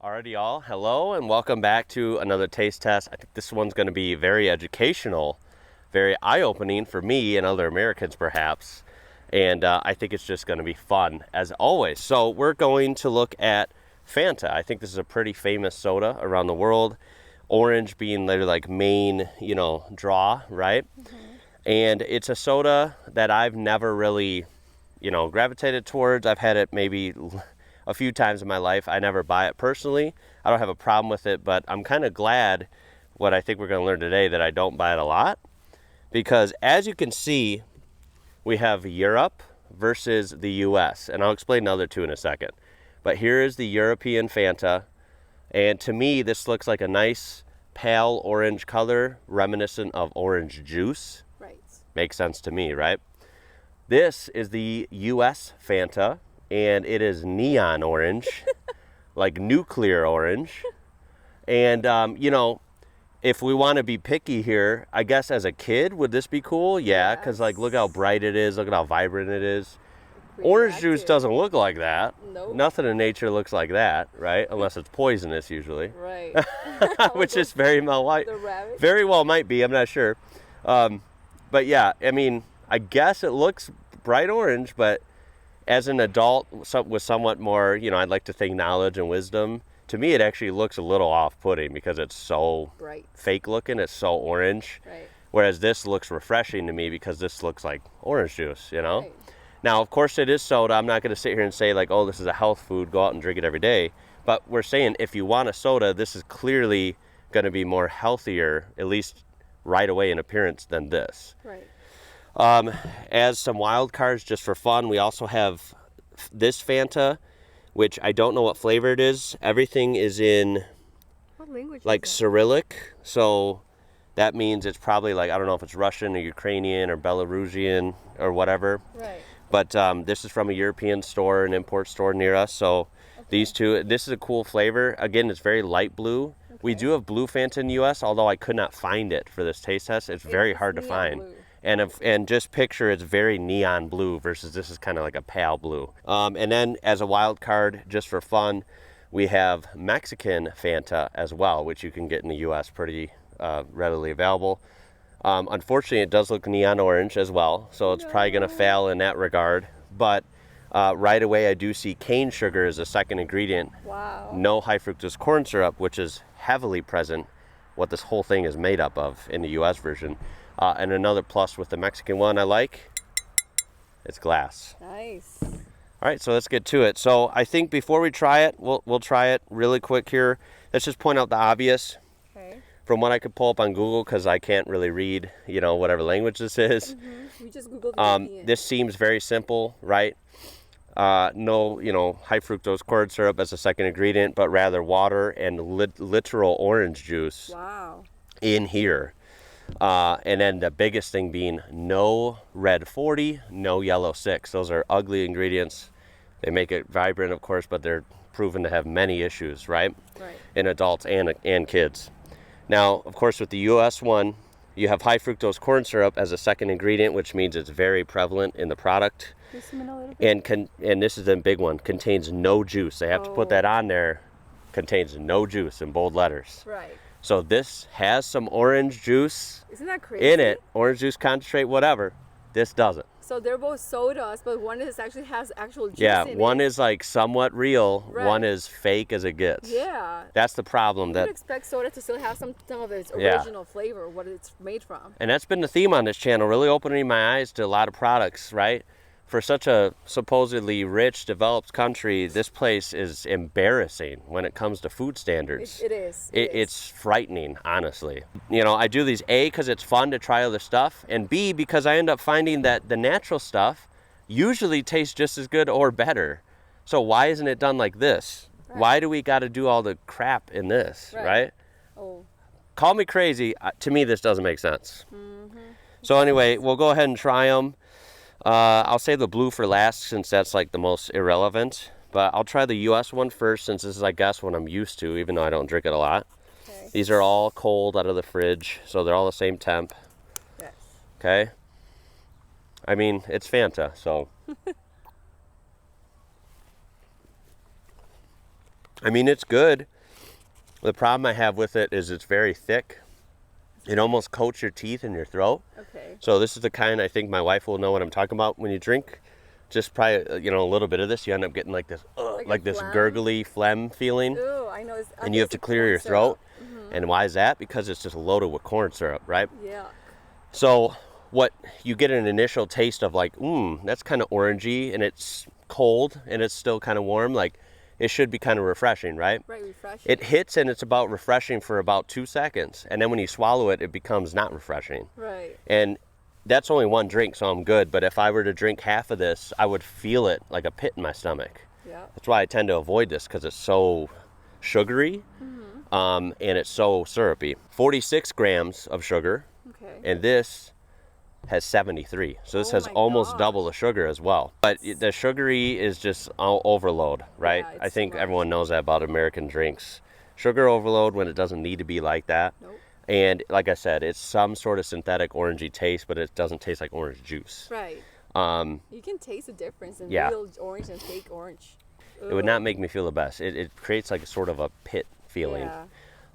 Alrighty, y'all. Hello, and welcome back to another taste test. I think this one's going to be very educational, very eye-opening for me and other Americans, perhaps. And I think it's just going to be fun, as always. So we're going to look at Fanta. I think this is a pretty famous soda around the world. Orange being their like main, draw, right? Mm-hmm. And it's a soda that I've never really, gravitated towards. I've had it maybe a few times in my life. I never buy it personally. I don't have a problem with it, but I'm kind of glad what I think we're going to learn today that I don't buy it a lot. Because as you can see, we have Europe versus the US. And I'll explain the other two in a second. But here is the European Fanta. And to me, this looks like a nice pale orange color, reminiscent of orange juice. Right. Makes sense to me, right? This is the US Fanta. And it is neon orange, like nuclear orange. And, if we want to be picky here, I guess as a kid, would this be cool? Yeah, because, look how bright it is. Look at how vibrant it is. Orange juice doesn't look like that. Nope. Nothing in nature looks like that, right? Unless it's poisonous, usually. Right. Which is very well might be. I'm not sure. But, yeah, I mean, I guess it looks bright orange, but as an adult with somewhat more, I'd like to think knowledge and wisdom, to me it actually looks a little off-putting because it's so bright, fake looking, it's so orange. Right. Whereas this looks refreshing to me because this looks like orange juice, Right. Now, of course, it is soda. I'm not going to sit here and say like, oh, this is a health food, go out and drink it every day. But we're saying if you want a soda, this is clearly going to be more healthier, at least right away in appearance, than this. Right. As some wild cards, just for fun, we also have this Fanta, which I don't know what flavor it is. Everything is in what language like Cyrillic, so that means it's probably I don't know if it's Russian or Ukrainian or Belarusian or whatever. Right. But this is from a European store, an import store near us. So these two, this is a cool flavor. Again, it's very light blue. Okay. We do have blue Fanta in the U.S., although I could not find it for this taste test. It's very hard to find. Blue. And just picture it's very neon blue versus this is kind of like a pale blue. And then as a wild card, just for fun, we have Mexican Fanta as well, which you can get in the U.S. pretty readily available. Unfortunately, it does look neon orange as well, so it's probably going to fail in that regard. But right away, I do see cane sugar as a second ingredient. Wow. No high fructose corn syrup, which is heavily present, what this whole thing is made up of in the U.S. version. And another plus with the Mexican one I like, it's glass. Nice. All right, so let's get to it. So I think before we try it, we'll try it really quick here. Let's just point out the obvious. Okay. From what I could pull up on Google, because I can't really read, whatever language this is. Mm-hmm. We just Googled this seems very simple, right? No, high fructose corn syrup as a second ingredient, but rather water and literal orange juice. Wow. In here. And then the biggest thing being no red 40, no yellow 6. Those are ugly ingredients. They make it vibrant, of course, but they're proven to have many issues, right? Right. In adults and kids. Now, of course, with the U.S. one, you have high fructose corn syrup as a second ingredient, which means it's very prevalent in the product. And this is the big one, contains no juice. They have to put that on there, contains no juice in bold letters. Right. So this has some orange juice Isn't that crazy? in it, orange juice concentrate, whatever. This doesn't. So they're both sodas, but one actually has actual juice Yeah, in one it. is like somewhat real, Right. one is fake as it gets. Yeah. That's the problem. You would expect soda to still have some of its original flavor, what it's made from. And that's been the theme on this channel, really opening my eyes to a lot of products, right? For such a supposedly rich, developed country, this place is embarrassing when it comes to food standards. It is. It's frightening, honestly. I do these A, because it's fun to try other stuff, and B, because I end up finding that the natural stuff usually tastes just as good or better. So why isn't it done like this? Right. Why do we got to do all the crap in this, right? Oh. Call me crazy. To me, this doesn't make sense. Mm-hmm. So anyway, we'll go ahead and try them. I'll save the blue for last since that's like the most irrelevant. But I'll try the U.S. one first since this is, I guess, what I'm used to, even though I don't drink it a lot. Okay. These are all cold out of the fridge, so they're all the same temp. Yes. Okay? I mean, it's Fanta, so. I mean, it's good. The problem I have with it is it's very thick. It almost coats your teeth and your throat. Okay. So this is the kind, I think my wife will know what I'm talking about. When you drink just probably, you know, a little bit of this, you end up getting like this, like this gurgly phlegm feeling. Ooh, I know. And you have to clear your throat. And why is that? Because it's just loaded with corn syrup, right? Yeah. So what you get an initial taste of like, that's kind of orangey, and it's cold and it's still kind of warm. Like, it should be kind of refreshing, right? Right, refreshing. It hits and it's about refreshing for about 2 seconds. And then when you swallow it, it becomes not refreshing. Right. And that's only one drink, so I'm good. But if I were to drink half of this, I would feel it like a pit in my stomach. Yeah. That's why I tend to avoid this, because it's so sugary and it's so syrupy. 46 grams of sugar. Okay. And this has 73. So this has almost double the sugar as well. But the sugary is just overload, right? Yeah, I think everyone knows that about American drinks. Sugar overload when it doesn't need to be like that. Nope. And like I said, it's some sort of synthetic orangey taste, but it doesn't taste like orange juice. Right. You can taste the difference in real orange and fake orange. Ugh. It would not make me feel the best. It creates like a sort of a pit feeling. Yeah.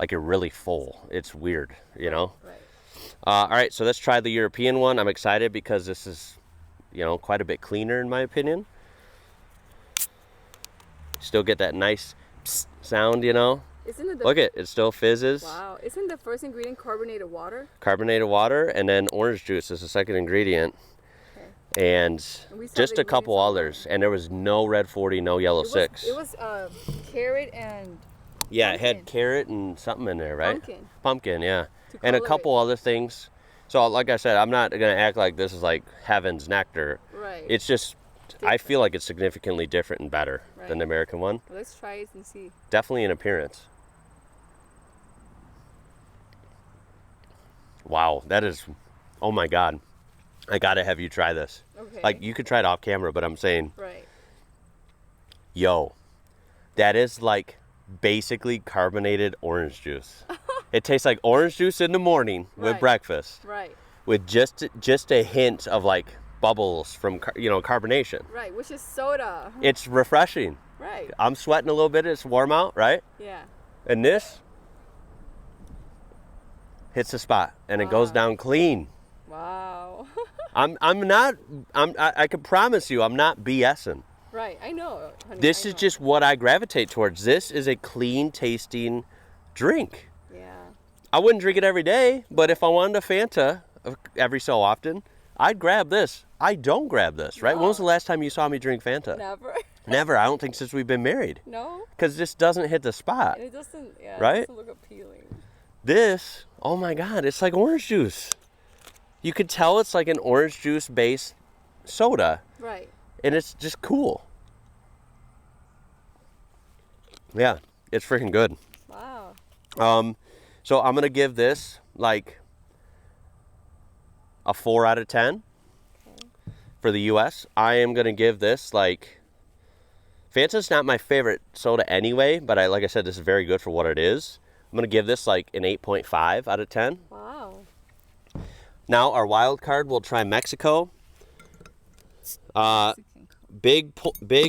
Like you're really full. It's weird, you know? Right. All right, so let's try the European one. I'm excited because this is, you know, quite a bit cleaner in my opinion. Still get that nice psst sound, you know? Look it still fizzes. Wow, isn't the first ingredient carbonated water? Carbonated water, and then orange juice is the second ingredient. Okay. And just a couple others. And there was no red 40, no yellow 6. It was carrot and yeah, pumpkin. It had carrot and something in there, right? Pumpkin, yeah. And a couple other things. So like I said, I'm not going to act like this is like heaven's nectar. Right. It's just, I feel like it's significantly different and better than the American one. Well, let's try it and see. Definitely in appearance. Wow, that is, oh my God. I got to have you try this. Okay. Like, you could try it off camera, but I'm saying, yo, that is like basically carbonated orange juice. It tastes like orange juice in the morning with breakfast. Right. With just a hint of like bubbles from, you know, carbonation. Right, which is soda. It's refreshing. Right. I'm sweating a little bit. It's warm out, right? Yeah. And this hits the spot and it goes down clean. Wow. I can promise you I'm not BSing. Right, I know. Honey, this is just what I gravitate towards. This is a clean tasting drink. Yeah. I wouldn't drink it every day, but if I wanted a Fanta every so often, I'd grab this. I don't grab this, right? No. When was the last time you saw me drink Fanta? Never. Never. I don't think since we've been married. No. Because this doesn't hit the spot. And it doesn't, right? It doesn't look appealing. This, oh my God, it's like orange juice. You could tell it's like an orange juice based soda. Right. And it's just cool. Yeah, it's freaking good. Wow. So I'm going to give this like a 4 out of 10 for the US. I am going to give this like, Fanta's not my favorite soda anyway, but like I said, this is very good for what it is. I'm going to give this like an 8.5 out of 10. Wow. Now our wild card, we'll try Mexico. Big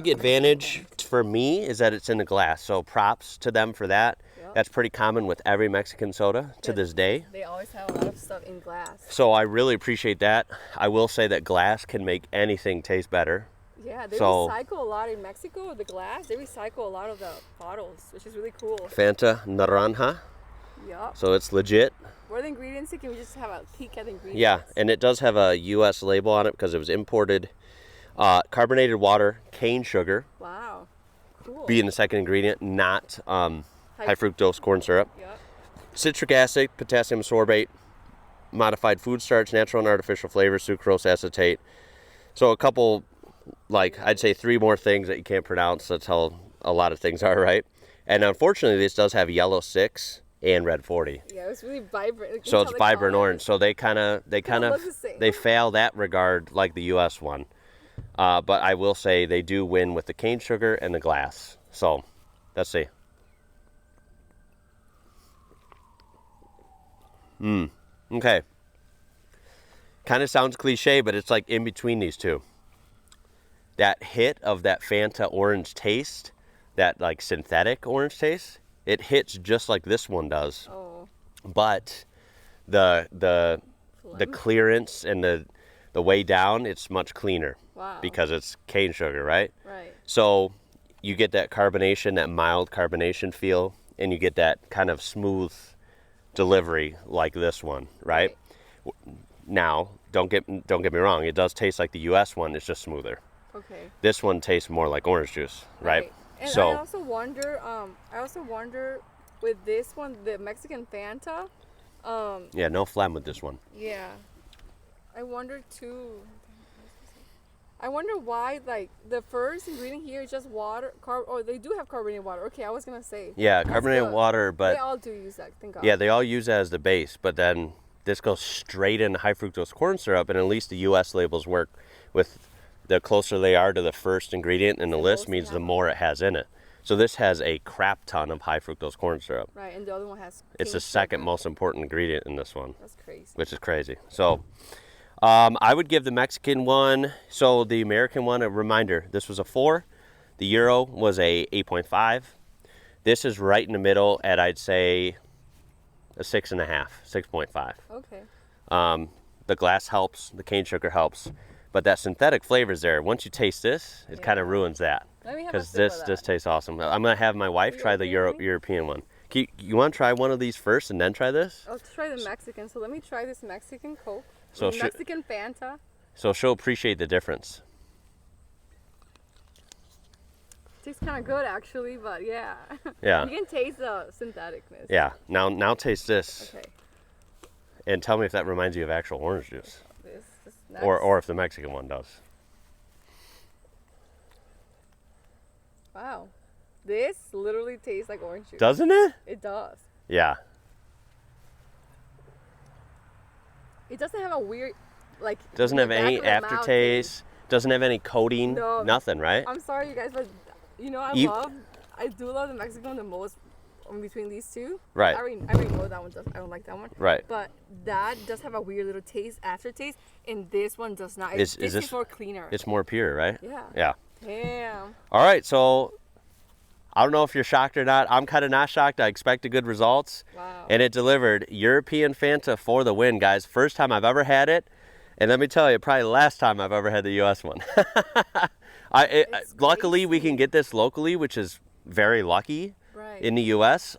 advantage for me is that it's in the glass. So props to them for that. Yep. That's pretty common with every Mexican soda to this day. They always have a lot of stuff in glass. So I really appreciate that. I will say that glass can make anything taste better. Yeah, they recycle a lot in Mexico, the glass. They recycle a lot of the bottles, which is really cool. Fanta Naranja. Yep. So it's legit. What are the ingredients? Can we just have a peek at the ingredients? Yeah, and it does have a U.S. label on it because it was imported. Carbonated water, cane sugar. Wow. Cool. Being the second ingredient, not high fructose corn syrup. Yep. Citric acid, potassium sorbate, modified food starch, natural and artificial flavors, sucrose, acetate. So a couple, like I'd say 3 more things that you can't pronounce. That's how a lot of things are, right? And unfortunately, this does have yellow 6 and red 40. Yeah, it's really vibrant. So it's vibrant orange. So they fail that regard like the U.S. one. But I will say they do win with the cane sugar and the glass. So, let's see. Okay. Kind of sounds cliche, but it's like in between these two. That hit of that Fanta orange taste that like synthetic orange taste, it hits just like this one does. Oh. But the clearance and the way down, it's much cleaner. Wow. Because it's cane sugar, right? Right. So you get that carbonation, that mild carbonation feel, and you get that kind of smooth delivery like this one, right? Now, don't get me wrong, it does taste like the US one, it's just smoother. Okay. This one tastes more like orange juice, right? And so I also wonder with this one, the Mexican Fanta. Yeah, no phlegm with this one. Yeah. I wonder too. I wonder why, like, the first ingredient here is just water. They do have carbonated water. Okay, I was gonna say. Yeah, carbonated water, but they all do use that. Thank God. Yeah, they all use that as the base, but then this goes straight into high fructose corn syrup, and at least the U.S. labels work with the closer they are to the first ingredient in the list means the more it has in it. So this has a crap ton of high fructose corn syrup. Right, and the other one has. It's the second most important ingredient in this one. That's crazy. Which is crazy. So. I would give the Mexican one, so the American one, a reminder, this was a 4. The Euro was a 8.5. This is right in the middle at, I'd say, a 6.5, 6.5. Okay. The glass helps, the cane sugar helps, but that synthetic flavor is there. Once you taste this, it kind of ruins that. Because this tastes awesome. I'm going to have my wife try the European one. You want to try one of these first and then try this? I'll try the Mexican, so let me try this Mexican Coke. So Mexican Fanta. So she'll appreciate the difference. Tastes kind of good actually, but yeah. Yeah. You can taste the syntheticness. Yeah. Now taste this. Okay. And tell me if that reminds you of actual orange juice. This is nice. Or if the Mexican one does. Wow. This literally tastes like orange juice. Doesn't it? It does. Yeah. It doesn't have a weird, like. Doesn't have any aftertaste. Doesn't have any coating. No. Nothing, right? I'm sorry, you guys, but I do love the Mexican one the most between these two. Right. I already know that one does. I don't like that one. Right. But that does have a weird little aftertaste, and this one does not. This is more cleaner. It's more pure, right? Yeah. Yeah. Damn. All right, so I don't know if you're shocked or not. I'm kind of not shocked. I expected good results. Wow. And it delivered. European Fanta for the win, guys. First time I've ever had it. And let me tell you, probably the last time I've ever had the U.S. one. Luckily, we can get this locally, which is very lucky in the U.S.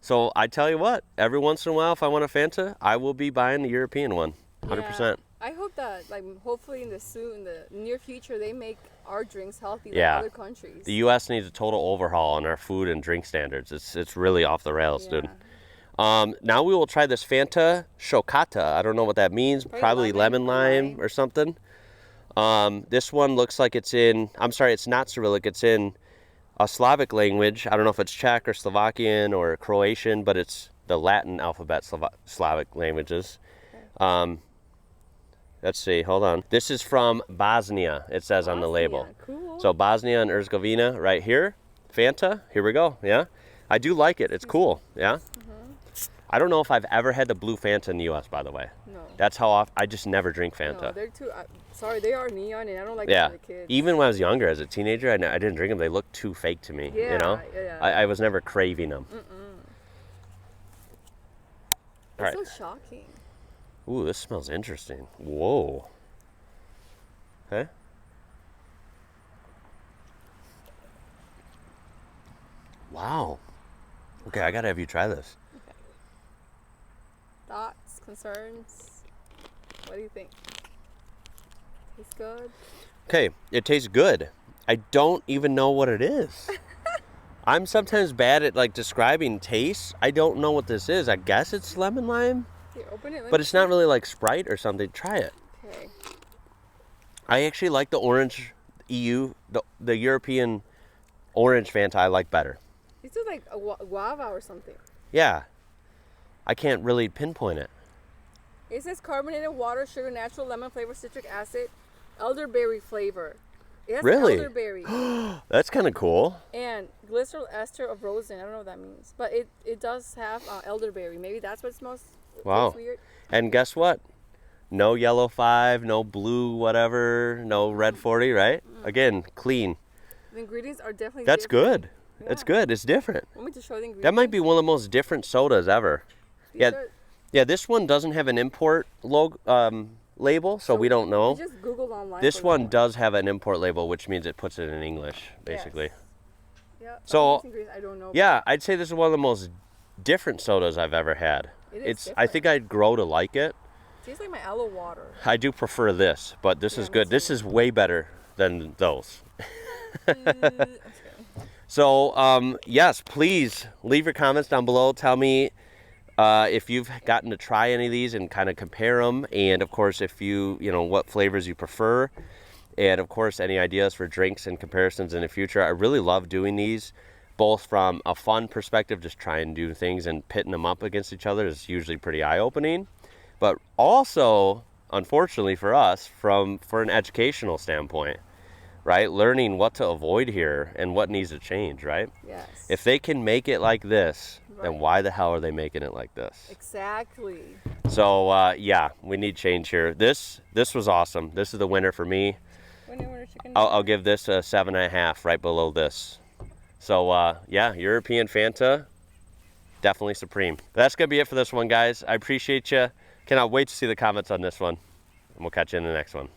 So I tell you what, every once in a while, if I want a Fanta, I will be buying the European one, 100%. Yeah. I hope that, like, hopefully in the near future, they make our drinks healthy like other countries. The U.S. needs a total overhaul on our food and drink standards. It's really off the rails, dude. Now we will try this Fanta Chocata. I don't know what that means. Probably lemon lime or something. This one looks like it's not Cyrillic. It's in a Slavic language. I don't know if it's Czech or Slovakian or Croatian, but it's the Latin alphabet Slavic languages. Let's see, hold on. This is from Bosnia, it says on the label. Cool. So Bosnia and Herzegovina right here. Fanta, here we go, yeah. I do like it, it's cool, yeah. I don't know if I've ever had the blue Fanta in the U.S., by the way. No. That's how I just never drink Fanta. No, they're too, sorry, they are neon and I don't like them for the kids. Even when I was younger, as a teenager, I didn't drink them. They looked too fake to me, you know? Yeah. I was never craving them. All right. It's so shocking. Ooh, this smells interesting. Whoa. Okay. Wow. Okay, I gotta have you try this. Okay. Thoughts, concerns? What do you think? Tastes good? Okay, it tastes good. I don't even know what it is. I'm sometimes bad at like describing taste. I don't know what this is. I guess it's lemon lime. Here, open it. But it's not really like Sprite or something. Try it. Okay. I actually like the orange the European orange Fanta I like better. This is like a guava or something. Yeah. I can't really pinpoint it. It says carbonated water, sugar, natural lemon flavor, citric acid, elderberry flavor. It has elderberry. That's kind of cool. And glycerol ester of rosin. I don't know what that means. But it does have elderberry. Maybe that's what smells weird. And guess what? No yellow 5, no blue whatever, no red 40, right? Again, clean. The ingredients are definitely That's different. good. Yeah. That's good. It's different. Want me to show the ingredients? That might be one of the most different sodas ever. These Yeah. are- Yeah, this one doesn't have an import label, so we don't know. We just Googled online. This for one that does have an import label, which means it puts it in English, basically. Yes. Yeah. So, these ingredients I don't know. yeah, I'd say this is one of the most different sodas I've ever had. It is I think I'd grow to like it. Tastes like my aloe water. I do prefer this, but this is me good. This too. is way better than those. Okay. So, yes, please leave your comments down below. Tell me if you've gotten to try any of these and kind of compare them. And, of course, if you know, what flavors you prefer. And, of course, any ideas for drinks and comparisons in the future. I really love doing these, both from a fun perspective, just trying to do things and pitting them up against each other is usually pretty eye-opening. But also, unfortunately for us, for an educational standpoint, right? Learning what to avoid here and what needs to change, right? Yes. If they can make it like this, then Right. why the hell are they making it like this? Exactly. So, yeah, we need change here. This was awesome. This is the winner for me. Winner chicken. I'll give this a 7.5 right below this. So, yeah, European Fanta, definitely supreme. That's going to be it for this one, guys. I appreciate you. Cannot wait to see the comments on this one. And we'll catch you in the next one.